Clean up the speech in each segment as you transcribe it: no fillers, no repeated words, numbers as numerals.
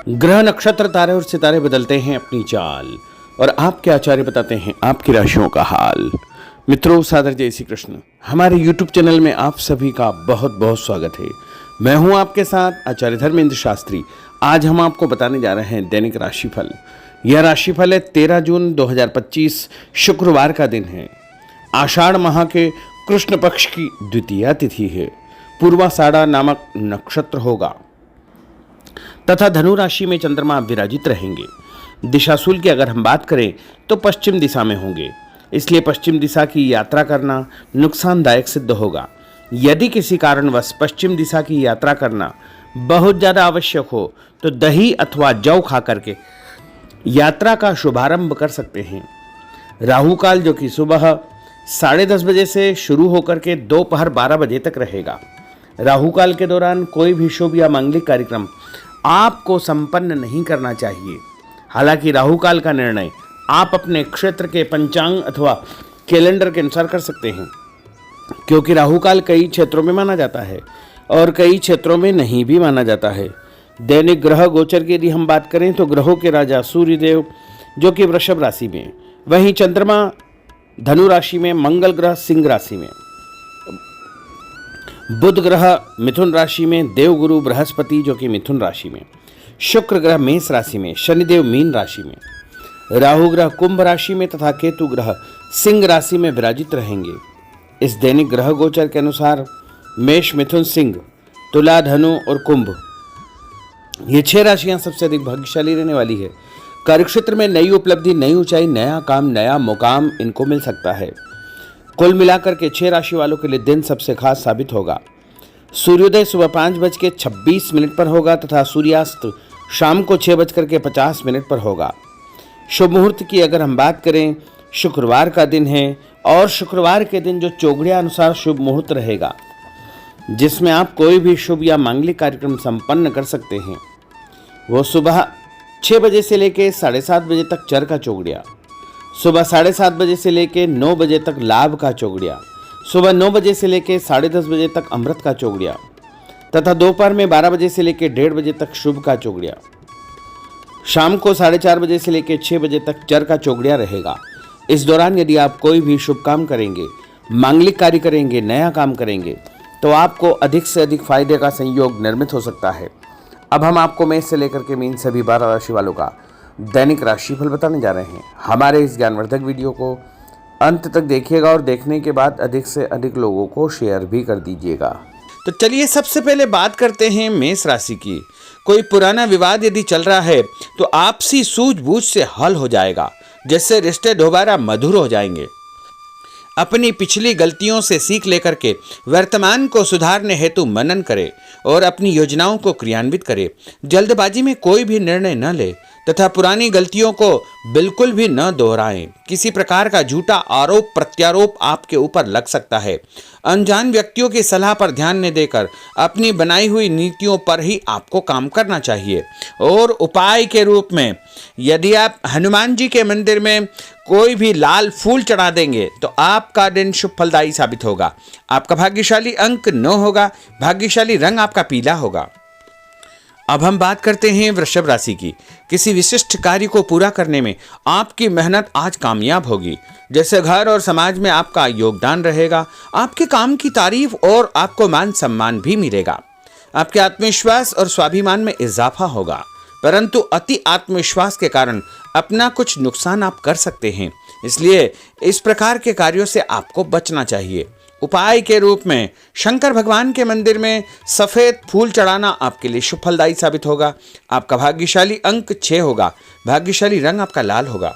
ग्रह नक्षत्र तारे और सितारे बदलते हैं अपनी चाल और आपके आचार्य बताते हैं आपकी राशियों का हाल। मित्रों, सादर जय श्री कृष्ण। हमारे YouTube चैनल में आप सभी का बहुत बहुत स्वागत है। मैं हूं आपके साथ आचार्य धर्मेंद्र शास्त्री। आज हम आपको बताने जा रहे हैं दैनिक राशिफल। यह राशिफल है 13 जून 2025 शुक्रवार का दिन है। आषाढ़ माह के कृष्ण पक्ष की द्वितीया तिथि है। पूर्वाषाढ़ा नामक नक्षत्र होगा तथा धनु राशि में चंद्रमा विराजित रहेंगे। दिशाशूल की अगर हम बात करें तो पश्चिम दिशा में होंगे, इसलिए पश्चिम दिशा की यात्रा करना नुकसानदायक सिद्ध होगा। यदि किसी कारणवश पश्चिम दिशा की यात्रा करना बहुत ज़्यादा आवश्यक हो तो दही अथवा जौ खा करके यात्रा का शुभारंभ कर सकते हैं। राहु काल जो कि सुबह 10:30 बजे से शुरू होकर के दोपहर 12 बजे तक रहेगा। राहु काल के दौरान कोई भी शुभ या मांगलिक कार्यक्रम आपको संपन्न नहीं करना चाहिए। हालांकि राहु काल का निर्णय आप अपने क्षेत्र के पंचांग अथवा कैलेंडर के अनुसार कर सकते हैं, क्योंकि राहु काल कई क्षेत्रों में माना जाता है और कई क्षेत्रों में नहीं भी माना जाता है। दैनिक ग्रह गोचर की यदि हम बात करें तो ग्रहों के राजा सूर्यदेव जो कि वृषभ राशि में, वहीं चंद्रमा धनु राशि में, मंगल ग्रह सिंह राशि में, बुध ग्रह मिथुन राशि में, देवगुरु बृहस्पति जो कि मिथुन राशि में, शुक्र ग्रह मेष राशि में, शनिदेव मीन राशि में, राहु ग्रह कुंभ राशि में तथा केतु ग्रह सिंह राशि में विराजित रहेंगे। इस दैनिक ग्रह गोचर के अनुसार मेष, मिथुन, सिंह, तुला, धनु और कुंभ, ये 6 राशियां सबसे अधिक भाग्यशाली रहने वाली है। कार्यक्षेत्र में नई उपलब्धि, नई ऊंचाई, नया काम, नया मुकाम इनको मिल सकता है। कुल मिलाकर के 6 राशि वालों के लिए दिन सबसे खास साबित होगा। सूर्योदय सुबह 5:26 पर होगा तथा सूर्यास्त शाम को 6:50 पर होगा। शुभ मुहूर्त की अगर हम बात करें, शुक्रवार का दिन है और शुक्रवार के दिन जो चौघड़िया अनुसार शुभ मुहूर्त रहेगा, जिसमें आप कोई भी शुभ या मांगलिक कार्यक्रम संपन्न कर सकते हैं, वो सुबह 6 बजे से लेकर 7:30 बजे तक चर का चौघड़िया, सुबह 7:30 बजे से लेकर 9 बजे तक लाभ का चौघड़िया, सुबह 9 बजे से लेकर 10:30 बजे तक अमृत का चौघड़िया तथा दोपहर में 12 बजे से लेकर 1:30 बजे तक शुभ का चौघड़िया, शाम को 4:30 बजे से लेकर 6 बजे तक चर का चौघड़िया रहेगा। इस दौरान यदि आप कोई भी शुभ काम करेंगे, मांगलिक कार्य करेंगे, नया काम करेंगे तो आपको अधिक से अधिक फायदे का संयोग निर्मित हो सकता है। अब हम आपको मेष से लेकर के मीन सभी 12 राशि वालों का दैनिक राशिफल बताने जा रहे हैं। हमारे इस ज्ञानवर्धक वीडियो को अंत तक देखिएगा और देखने के बाद अधिक से अधिक लोगों को शेयर भी कर दीजिएगा। तो चलिए सबसे पहले बात करते हैं मेष राशि की। कोई पुराना विवाद यदि चल रहा है तो आपसी सूझबूझ से हल हो जाएगा, जिससे रिश्ते दोबारा मधुर हो जाएंगे। अपनी पिछली गलतियों से सीख लेकर के वर्तमान को सुधारने हेतु मनन करें और अपनी योजनाओं को क्रियान्वित करें। जल्दबाजी में कोई भी निर्णय न ले तथा पुरानी गलतियों को बिल्कुल भी न दोहराएं। किसी प्रकार का झूठा आरोप प्रत्यारोप आपके ऊपर लग सकता है। अनजान व्यक्तियों की सलाह पर ध्यान न देकर अपनी बनाई हुई नीतियों पर ही आपको काम करना चाहिए। और उपाय के रूप में यदि आप हनुमान जी के मंदिर में कोई भी लाल फूल चढ़ा देंगे तो आपका दिन शुभ फलदायी साबित होगा। आपका भाग्यशाली अंक 9 होगा। भाग्यशाली रंग आपका पीला होगा। अब हम बात करते हैं वृषभ राशि की। किसी विशिष्ट कार्य को पूरा करने में आपकी मेहनत आज कामयाब होगी। जैसे घर और समाज में आपका योगदान रहेगा, आपके काम की तारीफ और आपको मान सम्मान भी मिलेगा। आपके आत्मविश्वास और स्वाभिमान में इजाफा होगा, परंतु अति आत्मविश्वास के कारण अपना कुछ नुकसान आप कर सकते हैं, इसलिए इस प्रकार के कार्यों से आपको बचना चाहिए। उपाय के रूप में शंकर भगवान के मंदिर में सफ़ेद फूल चढ़ाना आपके लिए शुभ फलदायी साबित होगा। आपका भाग्यशाली अंक 6 होगा। भाग्यशाली रंग आपका लाल होगा।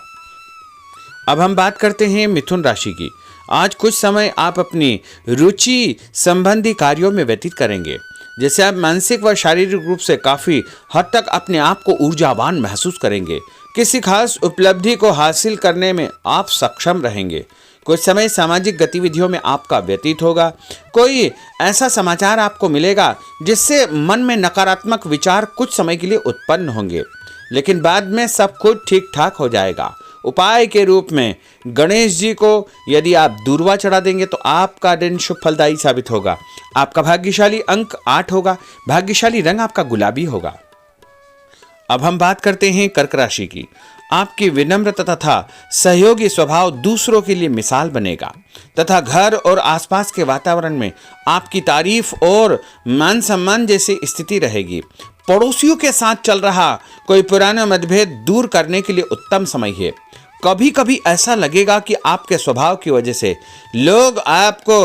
अब हम बात करते हैं मिथुन राशि की। आज कुछ समय आप अपनी रुचि संबंधी कार्यों में व्यतीत करेंगे, जैसे आप मानसिक व शारीरिक रूप से काफ़ी हद तक अपने आप को ऊर्जावान महसूस करेंगे। किसी खास उपलब्धि को हासिल करने में आप सक्षम रहेंगे। कुछ समय सामाजिक गतिविधियों में आपका व्यतीत होगा। कोई ऐसा समाचार आपको मिलेगा जिससे मन में नकारात्मक विचार कुछ समय के लिए उत्पन्न होंगे, लेकिन बाद में सब कुछ ठीक ठाक हो जाएगा। उपाय के रूप में गणेश जी को यदि आप दूर्वा चढ़ा देंगे तो आपका दिन शुभ फलदायी साबित होगा। आपका भाग्यशाली अंक 8 होगा। भाग्यशाली रंग आपका गुलाबी होगा। अब हम बात करते हैं कर्क राशि की। आपकी विनम्रता तथा सहयोगी स्वभाव दूसरों के लिए मिसाल बनेगा तथा घर और आसपास के वातावरण में आपकी तारीफ और मान सम्मान जैसी स्थिति रहेगी। पड़ोसियों के साथ चल रहा कोई पुराना मतभेद दूर करने के लिए उत्तम समय है। कभी कभी ऐसा लगेगा कि आपके स्वभाव की वजह से लोग आपको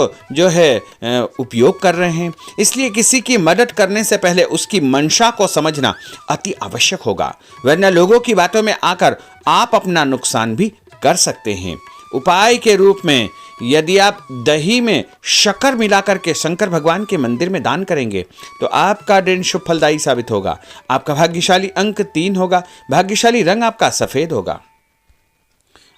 उपयोग कर रहे हैं, इसलिए किसी की मदद करने से पहले उसकी मंशा को समझना अति आवश्यक होगा, वरना लोगों की बातों में आकर आप अपना नुकसान भी कर सकते हैं। उपाय के रूप में यदि आप दही में शक्कर मिलाकर के शंकर भगवान के मंदिर में दान करेंगे तो आपका दिन शुभ फलदायी साबित होगा। आपका भाग्यशाली अंक 3 होगा। भाग्यशाली रंग आपका सफेद होगा।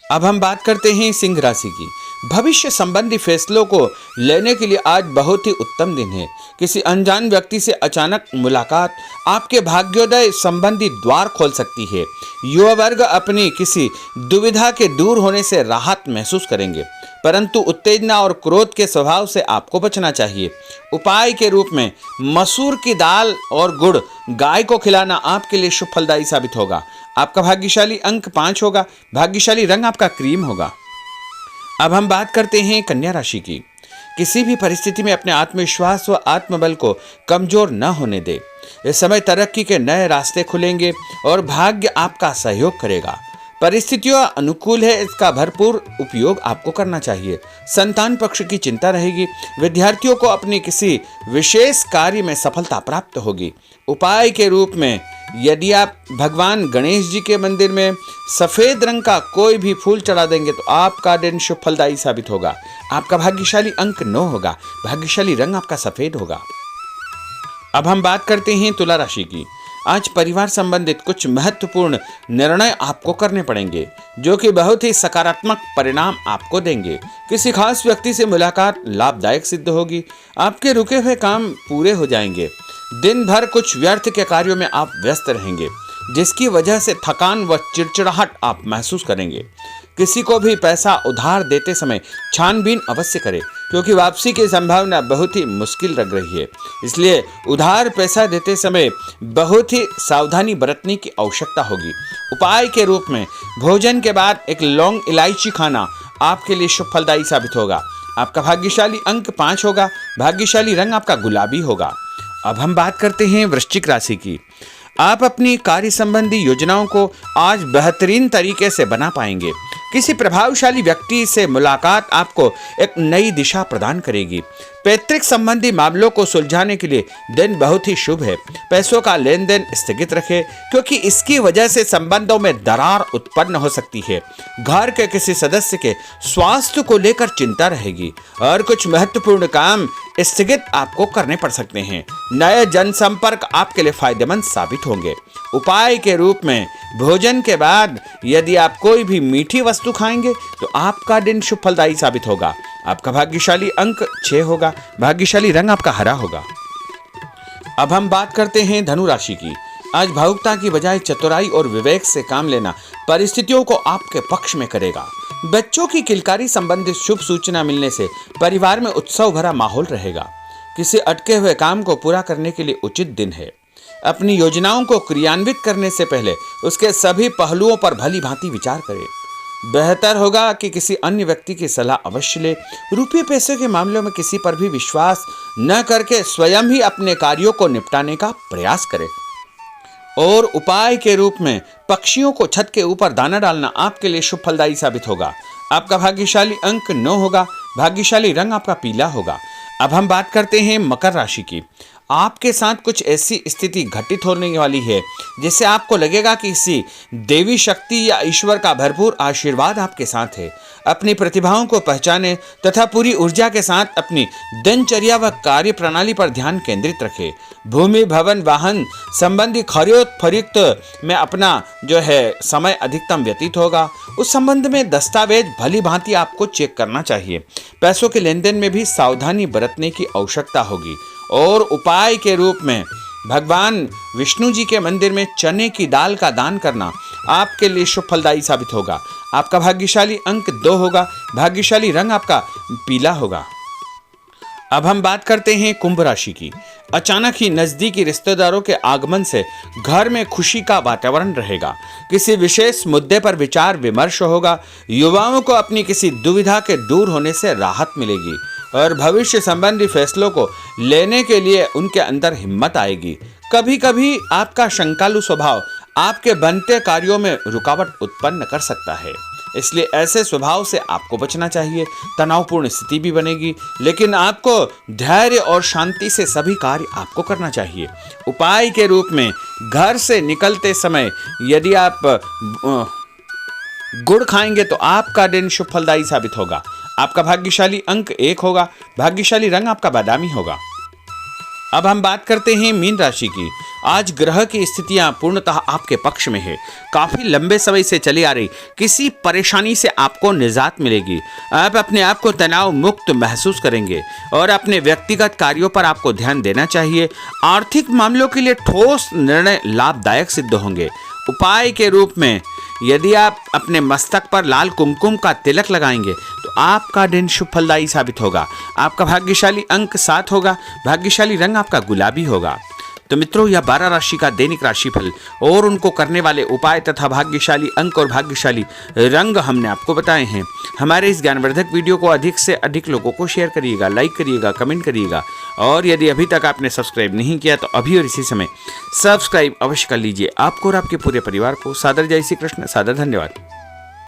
अब हम बात करते हैं सिंह राशि की। भविष्य संबंधी फैसलों को लेने के लिए आज बहुत ही उत्तम दिन है। किसी अनजान व्यक्ति से अचानक मुलाकात आपके भाग्योदय संबंधी द्वार खोल सकती है। युवा वर्ग अपनी किसी दुविधा के दूर होने से राहत महसूस करेंगे, परंतु उत्तेजना और क्रोध के स्वभाव से आपको बचना चाहिए। उपाय के रूप में मसूर की दाल और गुड़ गाय को खिलाना आपके लिए शुभ फलदायी साबित होगा। आपका भाग्यशाली अंक 5 होगा। भाग्यशाली रंग आपका क्रीम होगा। अब हम बात करते हैं कन्या राशि की। किसी भी परिस्थिति में अपने आत्मविश्वास व आत्मबल को कमजोर न होने दे। इस समय तरक्की के नए रास्ते खुलेंगे और भाग्य आपका सहयोग करेगा। परिस्थितियां अनुकूल है, इसका भरपूर उपयोग आपको करना चाहिए। संतान पक्ष की चिंता रहेगी। विद्यार्थियों को अपने किसी विशेष कार्य में सफलता प्राप्त होगी। उपाय के रूप में यदि आप भगवान गणेश जी के मंदिर में सफेद रंग का कोई भी फूल चढ़ा देंगे तो आपका दिन शुभ फलदायी साबित होगा। आपका भाग्यशाली अंक 9 होगा। भाग्यशाली रंग आपका सफेद होगा। अब हम बात करते हैं तुला राशि की। आज परिवार संबंधित कुछ महत्वपूर्ण निर्णय आपको करने पड़ेंगे जो कि बहुत ही सकारात्मक परिणाम आपको देंगे। किसी खास व्यक्ति से मुलाकात लाभदायक सिद्ध होगी। आपके रुके हुए काम पूरे हो जाएंगे। दिन भर कुछ व्यर्थ के कार्यों में आप व्यस्त रहेंगे, जिसकी वजह से थकान व चिड़चिड़ाहट आप महसूस करेंगे। किसी को भी पैसा उधार देते समय छानबीन अवश्य करें, क्योंकि वापसी की संभावना बहुत ही मुश्किल लग रही है। इसलिए उधार पैसा देते समय बहुत ही सावधानी बरतने की आवश्यकता होगी। उपाय के रूप में भोजन के बाद एक लौंग इलायची खाना आपके लिए शुभ फलदायी साबित होगा। आपका भाग्यशाली अंक 5 होगा। भाग्यशाली रंग आपका गुलाबी होगा। अब हम बात करते हैं वृश्चिक राशि की। आप अपनी कार्य संबंधी योजनाओं को आज बेहतरीन तरीके से बना पाएंगे। किसी प्रभावशाली व्यक्ति से मुलाकात आपको एक नई दिशा प्रदान करेगी। पैतृक संबंधी मामलों को सुलझाने के लिए दिन बहुत ही शुभ है। पैसों का लेन देन स्थगित रखें, क्योंकि इसकी वजह से संबंधों में दरार उत्पन्न हो सकती है। घर के किसी सदस्य के स्वास्थ्य को लेकर चिंता रहेगी और कुछ महत्वपूर्ण काम स्थगित आपको करने पड़ सकते हैं। नए जनसंपर्क आपके लिए फायदेमंद साबित होंगे। उपाय के रूप में भोजन के बाद यदि आप कोई भी मीठी वस्तु खाएंगे तो आपका दिन शुभ फलदायी साबित होगा। आपका भाग्यशाली अंक 6 होगा। भाग्यशाली रंग आपका हरा होगा। अब हम बात करते हैं धनु राशि की। आज भावुकता की बजाय चतुराई और विवेक से काम लेना परिस्थितियों को आपके पक्ष में करेगा। बच्चों की किलकारी संबंधित शुभ सूचना मिलने से परिवार में उत्सव भरा माहौल रहेगा। किसी अटके हुए काम को पूरा करने के लिए उचित दिन है। अपनी योजनाओं को क्रियान्वित करने से पहले उसके सभी पहलुओं पर भली भांति विचार करें। बेहतर होगा कि किसी अन्य व्यक्ति की सलाह अवश्य ले। रुपये पैसे के मामलों में किसी पर भी विश्वास न करके स्वयं ही अपने कार्यों को निपटाने का प्रयास करें। और उपाय के रूप में पक्षियों को छत के ऊपर दाना डालना आपके लिए शुभ फलदायी साबित होगा। आपका भाग्यशाली अंक 9 होगा। भाग्यशाली रंग आपका पीला होगा। अब हम बात करते हैं मकर राशि की। आपके साथ कुछ ऐसी स्थिति घटित होने वाली है जिससे आपको लगेगा कि किसी देवी शक्ति या ईश्वर का भरपूर आशीर्वाद आपके साथ है। अपनी प्रतिभाओं को पहचानें तथा पूरी ऊर्जा के साथ अपनी दिनचर्या व कार्य प्रणाली पर ध्यान केंद्रित रखें। भूमि भवन वाहन संबंधी खरीद फरोख्त में अपना समय अधिकतम व्यतीत होगा। उस संबंध में दस्तावेज भली भांति आपको चेक करना चाहिए। पैसों के लेन देन में भी सावधानी बरतने की आवश्यकता होगी। और उपाय के रूप में भगवान विष्णु जी के मंदिर में चने की दाल का दान करना आपके लिए शुभ फलदायी साबित होगा। आपका भाग्यशाली अंक 2 होगा। भाग्यशाली रंग आपका पीला होगा। अब हम बात करते हैं कुंभ राशि की। अचानक ही नजदीकी रिश्तेदारों के आगमन से घर में खुशी का वातावरण रहेगा। किसी विशेष मुद्दे पर विचार विमर्श होगा। युवाओं को अपनी किसी दुविधा के दूर होने से राहत मिलेगी और भविष्य संबंधी फैसलों को लेने के लिए उनके अंदर हिम्मत आएगी। कभी कभी आपका शंकालु स्वभाव आपके बनते कार्यों में रुकावट उत्पन्न कर सकता है, इसलिए ऐसे स्वभाव से आपको बचना चाहिए। तनावपूर्ण स्थिति भी बनेगी, लेकिन आपको धैर्य और शांति से सभी कार्य आपको करना चाहिए। उपाय के रूप में घर से निकलते समय यदि आप गुड़ खाएंगे तो आपका दिन शुभ फलदायी साबित होगा। आपका भाग्यशाली अंक 1 होगा। भाग्यशाली रंग आपका बादामी होगा। अब हम बात करते हैं मीन राशि की। आज ग्रह की स्थितियां पूर्णतः आपके पक्ष में है। काफी लंबे समय से चली आ रही किसी परेशानी से आपको निजात मिलेगी। आप अपने आप को तनाव मुक्त महसूस करेंगे और अपने व्यक्तिगत कार्यों पर आपको ध्यान देना चाहिए। आर्थिक मामलों के लिए ठोस निर्णय लाभदायक सिद्ध होंगे। उपाय के रूप में यदि आप अपने मस्तक पर लाल कुमकुम का तिलक लगाएंगे तो आपका दिन शुभ फलदायी साबित होगा। आपका भाग्यशाली अंक 7 होगा। भाग्यशाली रंग आपका गुलाबी होगा। तो मित्रों, यह 12 राशि का दैनिक राशिफल और उनको करने वाले उपाय तथा भाग्यशाली अंक और भाग्यशाली रंग हमने आपको बताए हैं। हमारे इस ज्ञानवर्धक वीडियो को अधिक से अधिक लोगों को शेयर करिएगा, लाइक करिएगा, कमेंट करिएगा और यदि अभी तक आपने सब्सक्राइब नहीं किया तो अभी और इसी समय सब्सक्राइब अवश्य कर लीजिए। आपको और आपके पूरे परिवार को सादर जय श्री कृष्ण, सादर धन्यवाद।